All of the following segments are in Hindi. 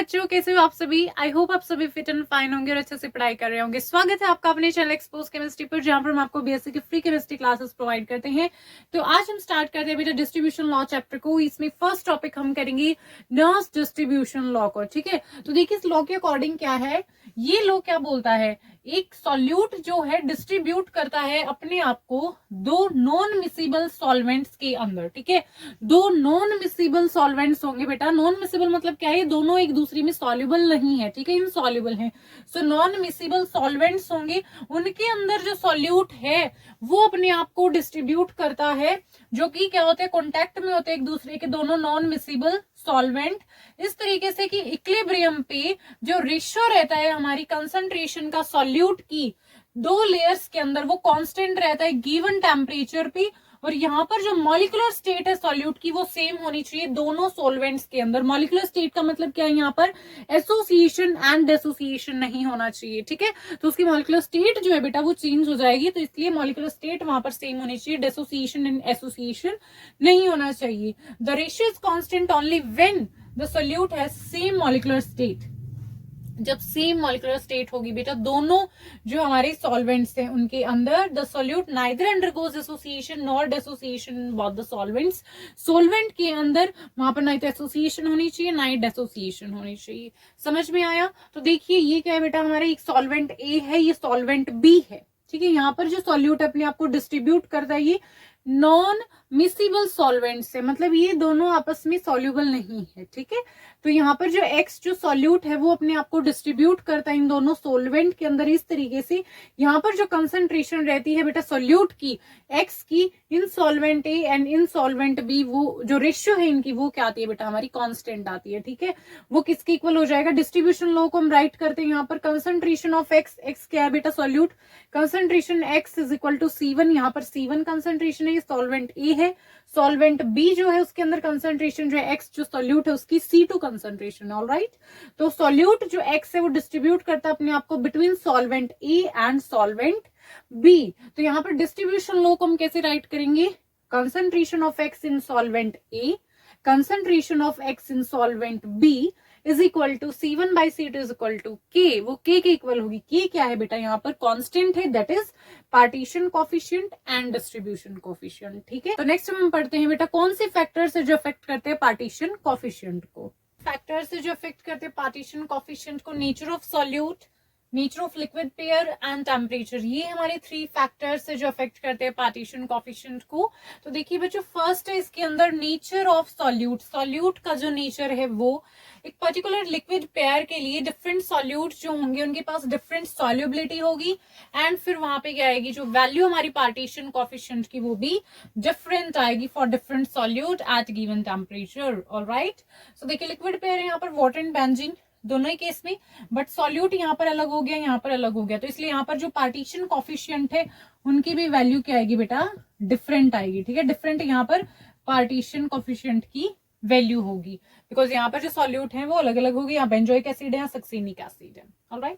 बच्चों, कैसे हो आप सभी। आई होप आप सभी फिट एंड फाइन होंगे और अच्छे से पढ़ाई कर रहे होंगे। स्वागत है आपका अपने चैनल एक्सपोज केमिस्ट्री पर, जहां पर हम आपको बीएससी की फ्री केमिस्ट्री क्लासेस प्रोवाइड करते हैं। तो आज हम स्टार्ट करते हैं बेटा डिस्ट्रीब्यूशन लॉ चैप्टर को। इसमें फर्स्ट टॉपिक हम करेंगे नॉस डिस्ट्रीब्यूशन लॉ को। ठीक है, तो देखिए इस लॉ के अकॉर्डिंग क्या है, ये लॉ क्या बोलता है, एक सॉल्यूट जो है डिस्ट्रीब्यूट करता है अपने आप को दो नॉन मिसिबल सॉल्वेंट्स के अंदर। ठीक है, दो नॉन मिसिबल सॉल्वेंट्स होंगे बेटा। नॉन मिसिबल मतलब क्या है, दोनों एक दूसरे में सॉल्युबल नहीं है, ठीक है, इनसॉल्युबल है। सो नॉन मिसिबल सॉल्वेंट्स होंगे, उनके अंदर जो सॉल्यूट है वो अपने आप को डिस्ट्रीब्यूट करता है, जो कि क्या होते हैं, कॉन्टैक्ट में होते हैं एक दूसरे के, दोनों नॉन मिसिबल सॉल्वेंट। इस तरीके से कि इक्विलिब्रियम पे जो रेशियो रहता है हमारी कंसंट्रेशन का सॉल्यूट की दो लेयर्स के अंदर, वो कांस्टेंट रहता है गिवन टेम्परेचर पे। और यहाँ पर जो मॉलिक्यूलर स्टेट है सॉल्यूट की वो सेम होनी चाहिए दोनों सॉल्वेंट्स के अंदर। मॉलिक्यूलर स्टेट का मतलब क्या है, यहाँ पर एसोसिएशन एंड डिसोसिएशन नहीं होना चाहिए। ठीक है, तो उसकी मॉलिक्यूलर स्टेट जो है बेटा वो चेंज हो जाएगी, तो इसलिए मॉलिक्यूलर स्टेट वहां पर सेम होनी चाहिए, डिसोसिएशन एंड एसोसिएशन नहीं होना चाहिए। The ratio is constant only when the solute has same molecular state. जब सेम मॉलिक्यूलर स्टेट होगी बेटा दोनों जो हमारे सॉल्वेंट्स हैं उनके अंदर, the solute neither undergoes association nor dissociation both the solvents. Solvent के अंदर वहां पर ना तो एसोसिएशन होनी चाहिए ना ही डिसोसिएशन होनी चाहिए। समझ में आया। तो देखिए ये क्या है बेटा, हमारे एक सॉल्वेंट ए है, ये सॉल्वेंट बी है। ठीक है, यहाँ पर जो सॉल्यूट अपने आप को डिस्ट्रीब्यूट करता है ये नॉन मिसिबल सॉल्वेंट से, मतलब ये दोनों आपस में सॉल्युबल नहीं है। ठीक है, तो यहाँ पर जो एक्स जो सॉल्यूट है वो अपने आप को डिस्ट्रीब्यूट करता है इन दोनों सॉल्वेंट के अंदर इस तरीके से। यहाँ पर जो कंसंट्रेशन रहती है बेटा सॉल्यूट की एक्स की in solvent A and in solvent B, वो जो रेशियो है इनकी वो क्या आती है बेटा, हमारी कांस्टेंट आती है। ठीक है, वो किसके इक्वल हो जाएगा, डिस्ट्रीब्यूशन लॉ को हम राइट करते हैं यहाँ पर कंसंट्रेशन ऑफ एक्स, एक्स क्या है बेटा solute, concentration X is equal to C1। यहाँ पर C1 कंसंट्रेशन है, सॉल्वेंट ए है। सॉल्वेंट बी जो है उसके अंदर कंसंट्रेशन जो है एक्स जो सॉल्यूट है उसकी C2 कंसंट्रेशन। ऑलराइट, तो सॉल्यूट जो एक्स है वो डिस्ट्रीब्यूट करता है अपने आप को between solvent A and solvent B. तो यहाँ पर डिस्ट्रीब्यूशन लॉ को हम कैसे राइट करेंगे, concentration of X in solvent A, concentration of X in solvent B is equal to C1 by C2 is equal to K। वो K के इक्वल होगी। K क्या है बेटा, यहाँ पर कांस्टेंट है, that is partition coefficient and distribution coefficient. ठीक है, तो नेक्स्ट हम पढ़ते हैं बेटा कौन से फैक्टर्स है जो अफेक्ट करते हैं पार्टीशन कोफिशिएंट को। फैक्टर्स जो अफेक्ट करते हैं पार्टीशन कोफिशिएंट को, nature of solute, nature of liquid pair and temperature, ये हमारे 3 फैक्टर्स है जो अफेक्ट करते हैं पार्टीशन कोफिशिएंट को। तो देखिए बच्चों फर्स्ट है इसके अंदर नेचर ऑफ सॉल्यूट। सॉल्यूट का जो नेचर है वो एक पर्टिकुलर लिक्विड पेयर के लिए डिफरेंट सॉल्यूट जो होंगे उनके पास डिफरेंट सॉल्युबिलिटी होगी, एंड फिर वहां पे क्या आएगी, जो वैल्यू हमारी पार्टीशन कोफिशिएंट की वो भी डिफरेंट आएगी for different solute at given temperature. Alright, so देखिए लिक्विड पेयर है यहाँ पर वाटर एंड बेंजीन दोनों ही केस में, बट सॉल्यूट यहाँ पर अलग हो गया, यहाँ पर अलग हो गया, तो इसलिए यहाँ पर जो पार्टीशन कोफिशिएंट है उनकी भी वैल्यू क्या आएगी बेटा, डिफरेंट आएगी। ठीक है, डिफरेंट यहाँ पर पार्टीशन कोफिशिएंट की वैल्यू होगी, बिकॉज यहाँ पर जो सॉल्यूट है वो अलग अलग होगी, यहाँ बेंजोइक एसिड है, यहाँ सक्सेनिक एसिड है। ऑलराइट,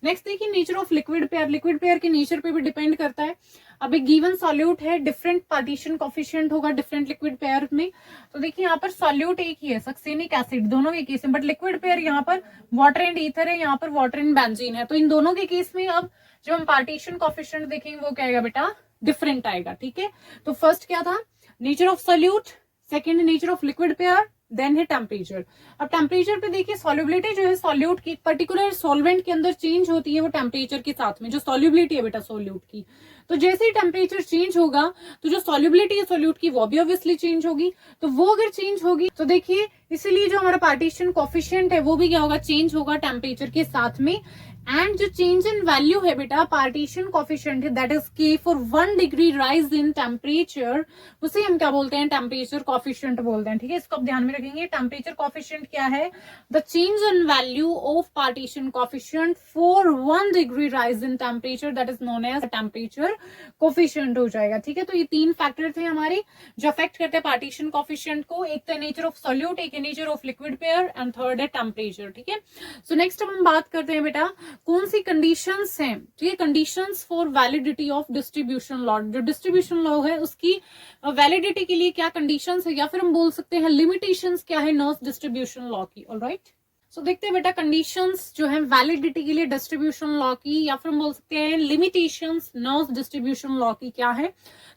नेक्स्ट देखिए nature of liquid pair. Liquid pair के नेचर पे भी डिपेंड करता है। अब एक गिवन सॉल्यूट है, डिफरेंट पार्टीशन कोफिशिएंट होगा डिफरेंट लिक्विड पेयर में। तो देखिए यहाँ पर सॉल्यूट एक ही है, सक्सेनिक एसिड, दोनों के केस में, बट लिक्विड पेयर यहाँ पर वाटर एंड ईथर है, यहाँ पर वाटर एंड बेंजीन है। तो इन दोनों के केस में अब जब हम पार्टीशन कोफिशिएंट देखेंगे वो क्या आएगा बेटा, डिफरेंट आएगा। ठीक है, तो फर्स्ट क्या था, nature of solute, second nature of liquid pair, then है टेम्परेचर। अब टेम्परेचर पे देखिए सॉल्युबिलिटी जो है सॉल्यूट की पर्टिकुलर सॉल्वेंट के अंदर चेंज होती है वो टेम्परेचर के साथ में, जो सॉल्युबिलिटी है बेटा सॉल्यूट की। तो जैसे ही टेम्परेचर चेंज होगा तो जो सॉल्युबिलिटी है सॉल्यूट की वो भी ऑब्वियसली चेंज होगी। तो वो अगर चेंज होगी तो देखिए इसलिए जो हमारा पार्टीशन कोफिशिएंट है वो भी क्या होगा, चेंज होगा टेम्परेचर के साथ में। एंड जो चेंज इन वैल्यू है बेटा पार्टीशन कोफिशिएंट है, that is K for 1 degree rise in temperature, उसे हम क्या बोलते हैं, टेम्परेचर कोफिशिएंट बोलते हैं। ठीक है, इसको आप ध्यान में रखेंगे। टेम्परेचर कोफिशिएंट क्या है, the change in value of partition coefficient for 1 degree rise in temperature, that is known as temperature coefficient हो जाएगा। ठीक है, तो ये 3 फैक्टर थे हमारे जो अफेक्ट करते हैं पार्टीशन कोफिशिएंट को, एक तो नेचर ऑफ सॉल्यूट, एक nature of liquid pair, and third है टेम्परेचर। ठीक है, सो नेक्स्ट हम बात करते हैं बेटा कौन सी कंडीशंस हैं, ठीक है, conditions for validity of distribution law. जो डिस्ट्रीब्यूशन लॉ है उसकी वैलिडिटी के लिए क्या कंडीशंस है, या फिर हम बोल सकते हैं लिमिटेशंस क्या है नॉस डिस्ट्रीब्यूशन लॉ की। ऑलराइट, सो देखते हैं बेटा कंडीशंस जो है वैलिडिटी के लिए डिस्ट्रीब्यूशन लॉ की, या फिर हम बोल सकते हैं लिमिटेशंस नॉन डिस्ट्रीब्यूशन लॉ की क्या है।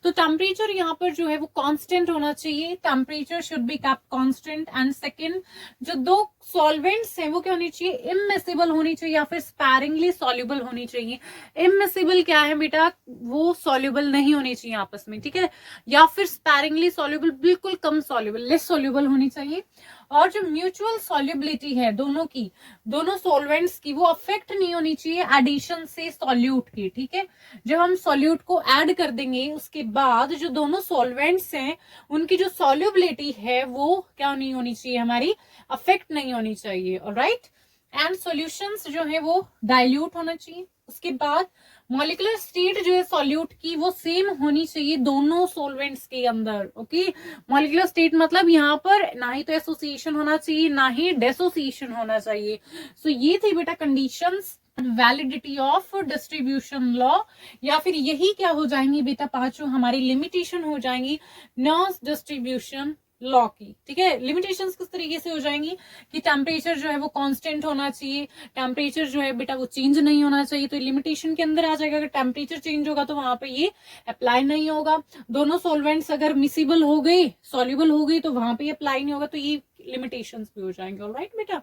तो टेम्परेचर यहाँ पर जो है वो कांस्टेंट होना चाहिए, temperature should be kept constant. And second, जो दो सॉल्वेंट्स हैं वो क्या होनी चाहिए, इमिसिबल होनी चाहिए या फिर स्पैरिंगली सॉल्युबल होनी चाहिए। इमिसिबल क्या है बेटा, वो सॉल्युबल नहीं होनी चाहिए आपस में, ठीक है, या फिर स्पैरिंगली सॉल्युबल, बिल्कुल कम सॉल्युबल, लेस सॉल्युबल होनी चाहिए। और जो म्यूचुअल सॉल्युबिलिटी है दोनों की, दोनों सॉल्वेंट्स की, वो अफेक्ट नहीं होनी चाहिए एडिशन से सॉल्यूट की, ठीक है। जब हम सॉल्यूट को ऐड कर देंगे उसके बाद जो दोनों सॉल्वेंट्स हैं उनकी जो सॉल्युबिलिटी है वो क्या नहीं होनी चाहिए, हमारी अफेक्ट नहीं होनी चाहिए, ऑलराइट। एंड सॉल्यूशंस जो है वो डाइल्यूट होना चाहिए। उसके बाद मॉलिक्यूलर स्टेट जो है सॉल्यूट की वो सेम होनी चाहिए दोनों सॉल्वेंट्स के अंदर, ओके। मॉलिक्यूलर स्टेट मतलब यहाँ पर ना ही तो एसोसिएशन होना चाहिए ना ही डेसोसिएशन होना चाहिए। सो ये थी बेटा conditions validity of distribution law, या फिर यही क्या हो जाएंगी बेटा पांचों हमारी लिमिटेशन हो जाएंगी नॉन डिस्ट्रीब्यूशन लॉ की, ठीक है। लिमिटेशंस किस तरीके से हो जाएंगी कि टेम्परेचर जो है वो कांस्टेंट होना चाहिए, टेम्परेचर जो है बेटा वो चेंज नहीं होना चाहिए, तो लिमिटेशन के अंदर आ जाएगा। अगर टेम्परेचर चेंज होगा तो वहां पे ये अप्लाई नहीं होगा। दोनों सॉल्वेंट्स अगर मिसिबल हो गई, सॉल्युबल हो गई, तो वहां पे अप्लाई नहीं होगा, तो ये लिमिटेशंस भी हो जाएंगे, ऑलराइट बेटा।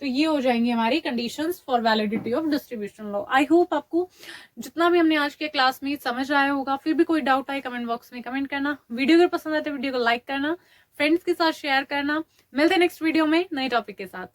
तो ये हो जाएंगी हमारी conditions for validity of distribution law. I hope आपको जितना भी हमने आज के क्लास में समझ आया होगा। फिर भी कोई डाउट आए कमेंट बॉक्स में कमेंट करना। वीडियो अगर पसंद आए तो वीडियो को लाइक करना, फ्रेंड्स के साथ शेयर करना। मिलते हैं नेक्स्ट वीडियो में नए टॉपिक के साथ।